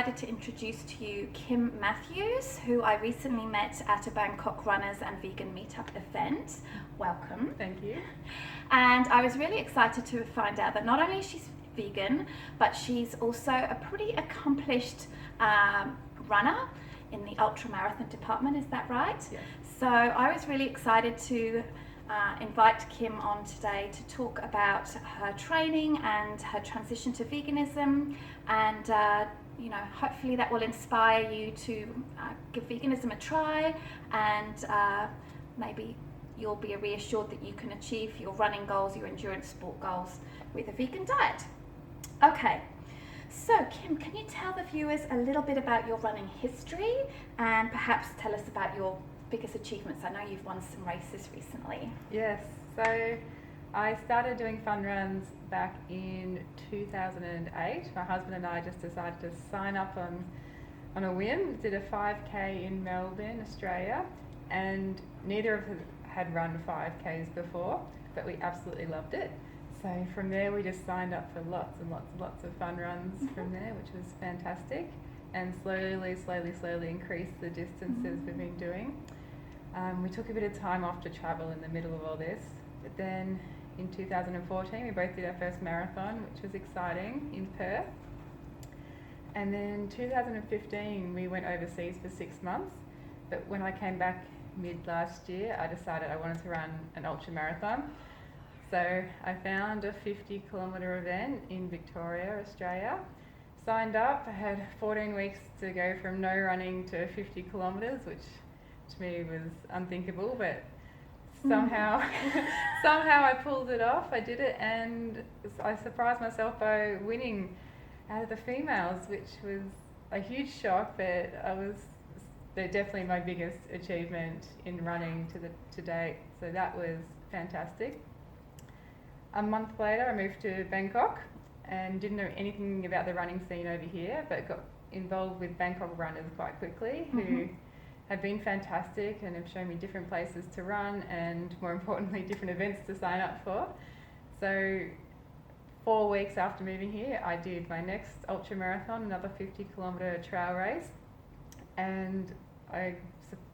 excited to introduce to you Kim Matthews, who I recently met at a Bangkok Runners and Vegan Meetup event. Welcome. Thank you. And I was really excited to find out that not only is she vegan, but she's also a pretty accomplished runner in the ultramarathon department. Is that right? Yes. So I was really excited to invite Kim on today to talk about her training and her transition to veganism, and hopefully that will inspire you to give veganism a try, and maybe you'll be reassured that you can achieve your running goals, your endurance sport goals with a vegan diet. Okay, so Kim, can you tell the viewers a little bit about your running history and perhaps tell us about your biggest achievements? I know you've won some races recently. Yes, so I started doing fun runs back in 2008. My husband and I just decided to sign up on a whim, did a 5K in Melbourne, Australia, and neither of us had run 5Ks before, but we absolutely loved it. So from there we just signed up for lots and lots of fun runs from there, which was fantastic, and slowly increased the distances we've been doing. We took a bit of time off to travel in the middle of all this, but then in 2014 we both did our first marathon, which was exciting, in Perth. And then 2015 we went overseas for 6 months, but when I came back mid last year I decided I wanted to run an ultra marathon. So I found a 50-kilometre event in Victoria, Australia, signed up. I had 14 weeks to go from no running to 50 kilometres, which to me was unthinkable, but somehow I pulled it off. I did it, and I surprised myself by winning out of the females, which was a huge shock, but they're definitely my biggest achievement in running to date, so that was fantastic. A month later I moved to Bangkok and didn't know anything about the running scene over here, but got involved with Bangkok runners quite quickly, who have been fantastic and have shown me different places to run and, more importantly, different events to sign up for. So 4 weeks after moving here I did my next ultra marathon, another 50-kilometre trail race, and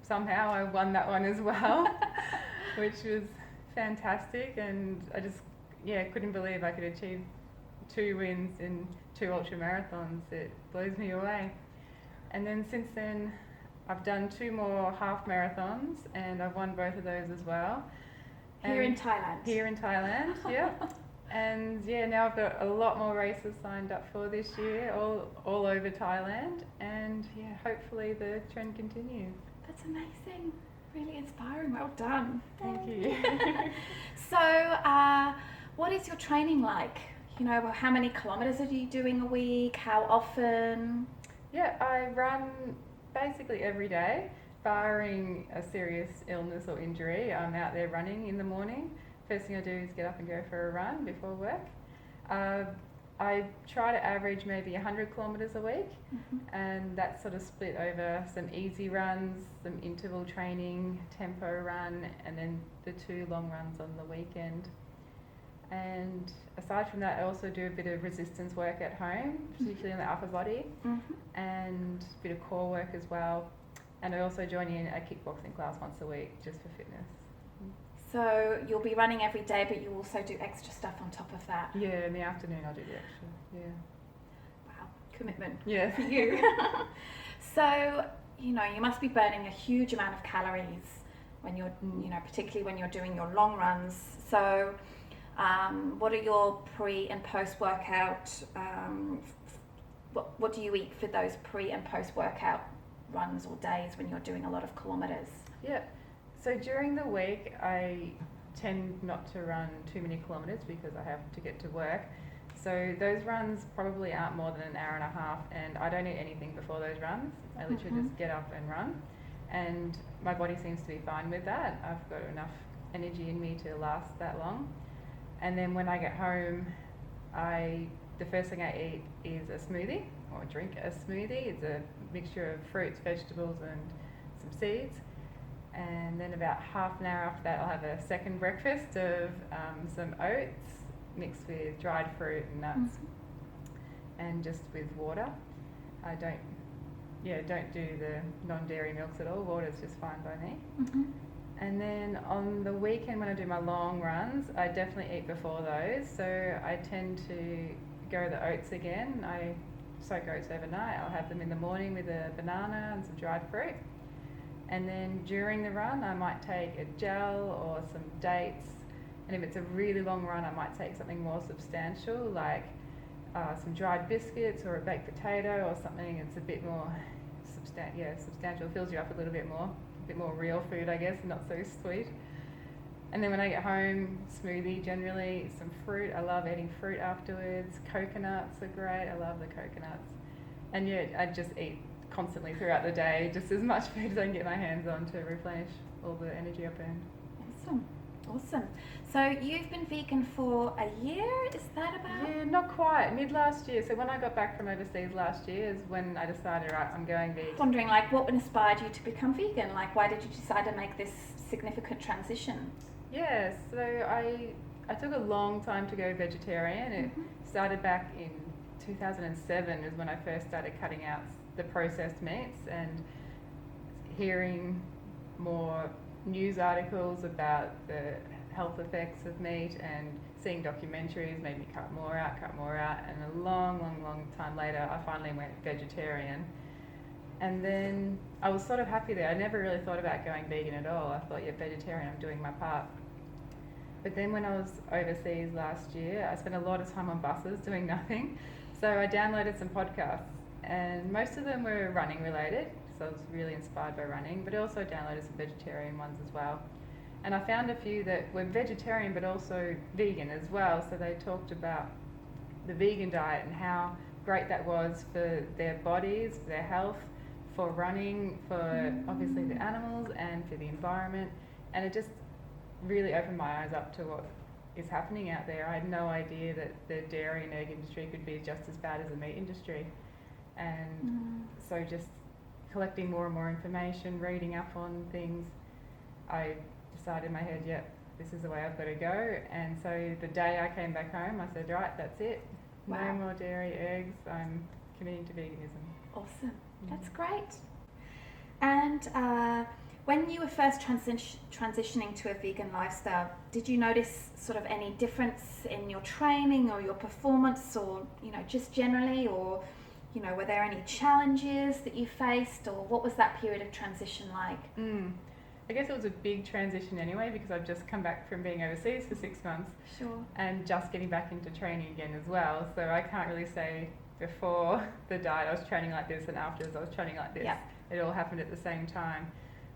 somehow I won that one as well, which was fantastic, and I just couldn't believe I could achieve 2 wins in 2 ultra marathons. It blows me away. And then since then I've done 2 more half marathons, and I've won both of those as well. Here in Thailand? Here in Thailand, yeah. And now I've got a lot more races signed up for this year, all over Thailand, and hopefully the trend continues. That's amazing. Really inspiring. Well done. Thank you. So, what is your training like? How many kilometres are you doing a week? How often? Yeah, I run basically every day, barring a serious illness or injury. I'm out there running in the morning. First thing I do is get up and go for a run before work. I try to average maybe 100 kilometres a week, and that's sort of split over some easy runs, some interval training, tempo run, and then the 2 long runs on the weekend. And aside from that, I also do a bit of resistance work at home, particularly in the upper body, and a bit of core work as well. And I also join in a kickboxing class once a week just for fitness. So you'll be running every day, but you also do extra stuff on top of that? Yeah, in the afternoon I'll do the extra, Wow, commitment. Yeah. For you. So, you must be burning a huge amount of calories when you're, particularly when you're doing your long runs. So, what are your pre and post workout, what do you eat for those pre and post workout runs or days when you're doing a lot of kilometres? Yeah. So during the week I tend not to run too many kilometres because I have to get to work. So those runs probably aren't more than an hour and a half, and I don't eat anything before those runs. I literally just get up and run, and my body seems to be fine with that. I've got enough energy in me to last that long. And then when I get home, the first thing I eat is a smoothie, or drink a smoothie. It's a mixture of fruits, vegetables and some seeds. And then about half an hour after that I'll have a second breakfast of some oats mixed with dried fruit and nuts, and just with water. I don't do the non-dairy milks at all. Water's just fine by me. Mm-hmm. And then on the weekend when I do my long runs, I definitely eat before those. So I tend to go the oats again. I soak oats overnight. I'll have them in the morning with a banana and some dried fruit. And then during the run, I might take a gel or some dates. And if it's a really long run, I might take something more substantial, like some dried biscuits or a baked potato or something. It's a bit more substantial. Fills you up a little bit more. A bit more real food, I guess, not so sweet. And then when I get home, smoothie generally, some fruit. I love eating fruit afterwards. Coconuts are great. I love the coconuts. And yeah, I just eat constantly throughout the day, just as much food as I can get my hands on to replenish all the energy I burn. Awesome. So you've been vegan for a year, is that about? Yeah, not quite. Mid last year. So when I got back from overseas last year is when I decided, right, I'm going vegan. Wondering, like, what inspired you to become vegan? Like, why did you decide to make this significant transition? Yeah, so I took a long time to go vegetarian. It started back in 2007 is when I first started cutting out the processed meats and hearing more news articles about the health effects of meat, and seeing documentaries made me cut more out. And a long time later, I finally went vegetarian. And then I was sort of happy there. I never really thought about going vegan at all. I thought, yeah, vegetarian, I'm doing my part. But then when I was overseas last year, I spent a lot of time on buses doing nothing. So I downloaded some podcasts, and most of them were running related. So I was really inspired by running, but I also downloaded some vegetarian ones as well. And I found a few that were vegetarian but also vegan as well. So they talked about the vegan diet and how great that was for their bodies, for their health, for running, for obviously the animals and for the environment. And it just really opened my eyes up to what is happening out there. I had no idea that the dairy and egg industry could be just as bad as the meat industry. And so just collecting more and more information, reading up on things, I decided in my head, yep, this is the way I've got to go. And so the day I came back home, I said, right, that's it. Wow. No more dairy, eggs. I'm committing to veganism. Awesome. That's great. And when you were first transitioning to a vegan lifestyle, did you notice sort of any difference in your training or your performance, or, you know, just generally, or, you know, were there any challenges that you faced, or what was that period of transition like? I guess it was a big transition anyway, because I've just come back from being overseas for 6 months. Sure. And just getting back into training again as well. So I can't really say before the diet I was training like this and afterwards I was training like this. Yeah. It all happened at the same time.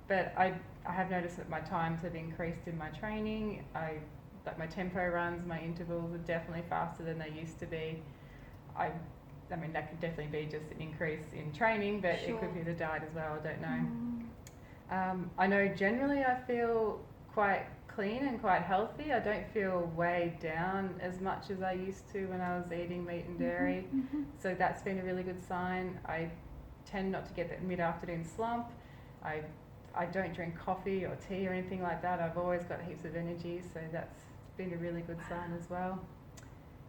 But I have noticed that my times have increased in my training. Like my tempo runs, my intervals are definitely faster than they used to be. I mean, that could definitely be just an increase in training, but Sure. it could be the diet as well, I don't know. I know generally I feel quite clean and quite healthy. I don't feel weighed down as much as I used to when I was eating meat and dairy. So that's been a really good sign. I tend not to get that mid-afternoon slump. I don't drink coffee or tea or anything like that. I've always got heaps of energy, so that's been a really good sign as well.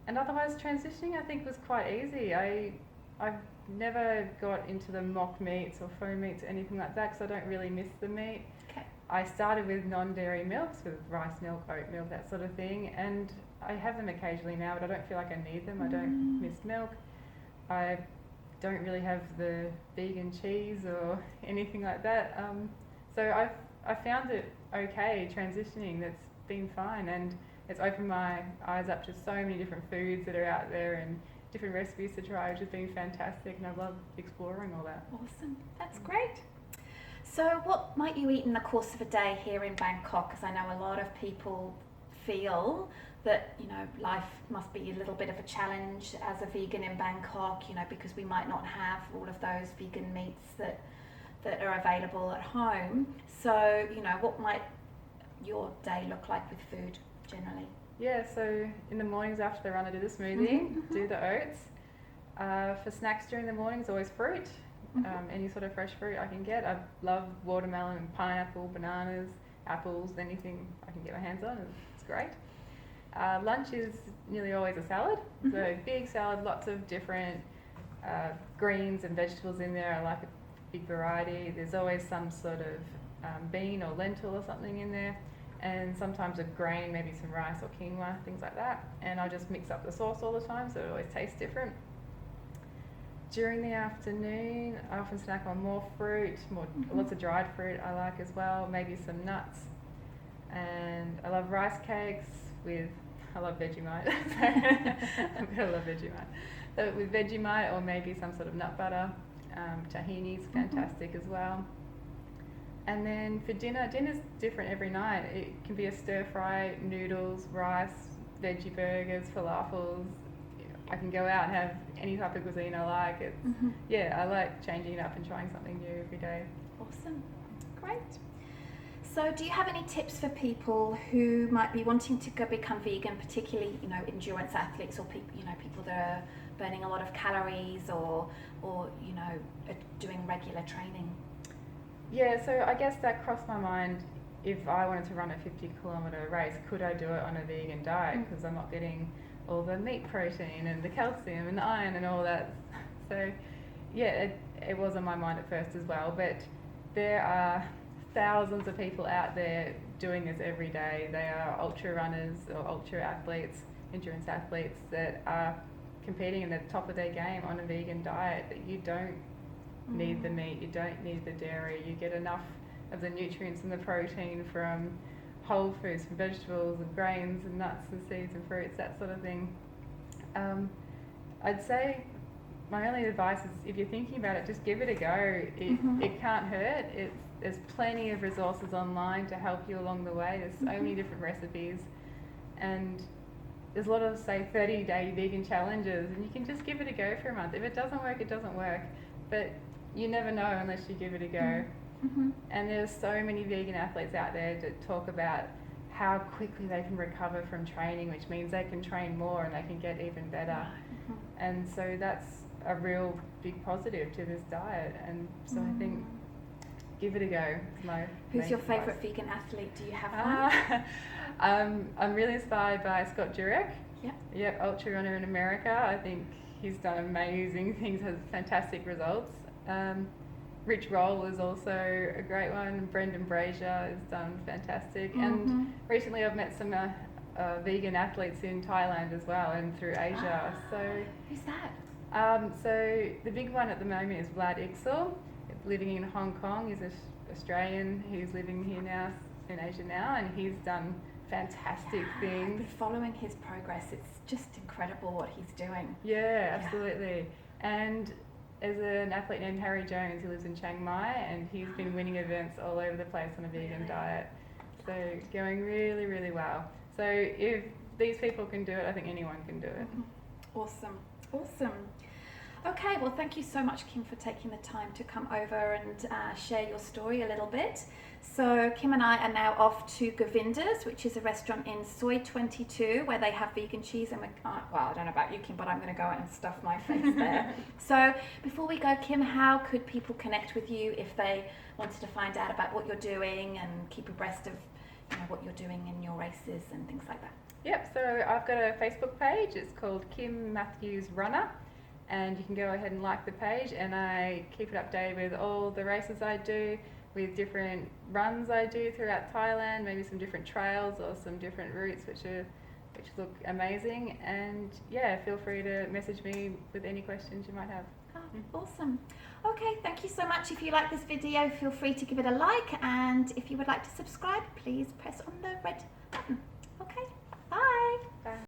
And otherwise, transitioning I think was quite easy. I've never got into the mock meats or foam meats or anything like that, because I don't really miss the meat. Okay. I started with non-dairy milks, with rice milk, oat milk, that sort of thing, and I have them occasionally now, but I don't feel like I need them. I don't miss milk. I don't really have the vegan cheese or anything like that. So I found it okay transitioning. That's been fine, and it's opened my eyes up to so many different foods that are out there and different recipes to try, which has been fantastic, and I love exploring all that. Awesome. That's great. So what might you eat in the course of a day here in Bangkok? Because I know a lot of people feel that, you know, life must be a little bit of a challenge as a vegan in Bangkok, you know, because we might not have all of those vegan meats that are available at home. So, you know, what might your day look like with food generally? Yeah, so in the mornings after the run I do the smoothie, do the oats. For snacks during the mornings, always fruit. Any sort of fresh fruit I can get. I love watermelon and pineapple, bananas, apples, anything I can get my hands on. It's great. Lunch is nearly always a salad. So big salad, lots of different greens and vegetables in there. I like a big variety. There's always some sort of bean or lentil or something in there, and sometimes a grain, maybe some rice or quinoa, things like that. And I'll just mix up the sauce all the time, so it always tastes different. During the afternoon, I often snack on more fruit, lots of dried fruit I like as well, maybe some nuts. And I love rice cakes I love Vegemite, so I'm going to love Vegemite. So with Vegemite or maybe some sort of nut butter, tahini's fantastic as well. And then for dinner's different every night. It can be a stir fry, noodles, rice, veggie burgers, falafels. I can go out and have any type of cuisine I like. Yeah, I like changing it up and trying something new every day. Awesome, great. So do you have any tips for people who might be wanting to become vegan, particularly, endurance athletes or people, people that are burning a lot of calories or doing regular training? Yeah, so I guess that crossed my mind. If I wanted to run a 50-kilometre race, could I do it on a vegan diet? Because I'm not getting all the meat protein and the calcium and the iron and all that. So yeah, it was on my mind at first as well. But there are thousands of people out there doing this every day. They are ultra runners or ultra athletes, endurance athletes that are competing in the top of their game on a vegan diet. That you don't need the meat, you don't need the dairy, you get enough of the nutrients and the protein from whole foods, from vegetables and grains and nuts and seeds and fruits, that sort of thing. I'd say my only advice is, if you're thinking about it, just give it a go. It can't hurt. There's plenty of resources online to help you along the way. There's so many different recipes, and there's a lot of, say, 30-day vegan challenges, and you can just give it a go for a month. If it doesn't work, it doesn't work, but you never know unless you give it a go. And there's so many vegan athletes out there that talk about how quickly they can recover from training, which means they can train more and they can get even better. And so that's a real big positive to this diet. And so I think give it a go. Who's your favourite vegan athlete? Do you have one? I'm really inspired by Scott Jurek. Yep, ultra runner in America. I think he's done amazing things, has fantastic results. Rich Roll is also a great one. Brendan Brazier has done fantastic. And recently I've met some vegan athletes in Thailand as well, and through Asia. So who's that? So the big one at the moment is Vlad Ixel, living in Hong Kong. He's an Australian who's living here now in Asia now, and he's done fantastic things. I've been following his progress. It's just incredible what he's doing. Yeah, absolutely. And there's an athlete named Harry Jones who lives in Chiang Mai, and he's been winning events all over the place on a vegan diet. So going really, really well. So if these people can do it, I think anyone can do it. Awesome. Okay, well, thank you so much, Kim, for taking the time to come over and share your story a little bit. So Kim and I are now off to Govinda's, which is a restaurant in Soy 22 where they have vegan cheese, and well, I don't know about you, Kim, but I'm going to go out and stuff my face there. So before we go, Kim, how could people connect with you if they wanted to find out about what you're doing and keep abreast of what you're doing in your races and things like that? Yep, so I've got a Facebook page. It's called Kim Matthews Runner, and you can go ahead and like the page, and I keep it updated with all the races I do, with different runs I do throughout Thailand, maybe some different trails or some different routes which look amazing. And yeah, feel free to message me with any questions you might have. Awesome. Okay, thank you so much. If you like this video, feel free to give it a like, and if you would like to subscribe, please press on the red button. Okay, bye.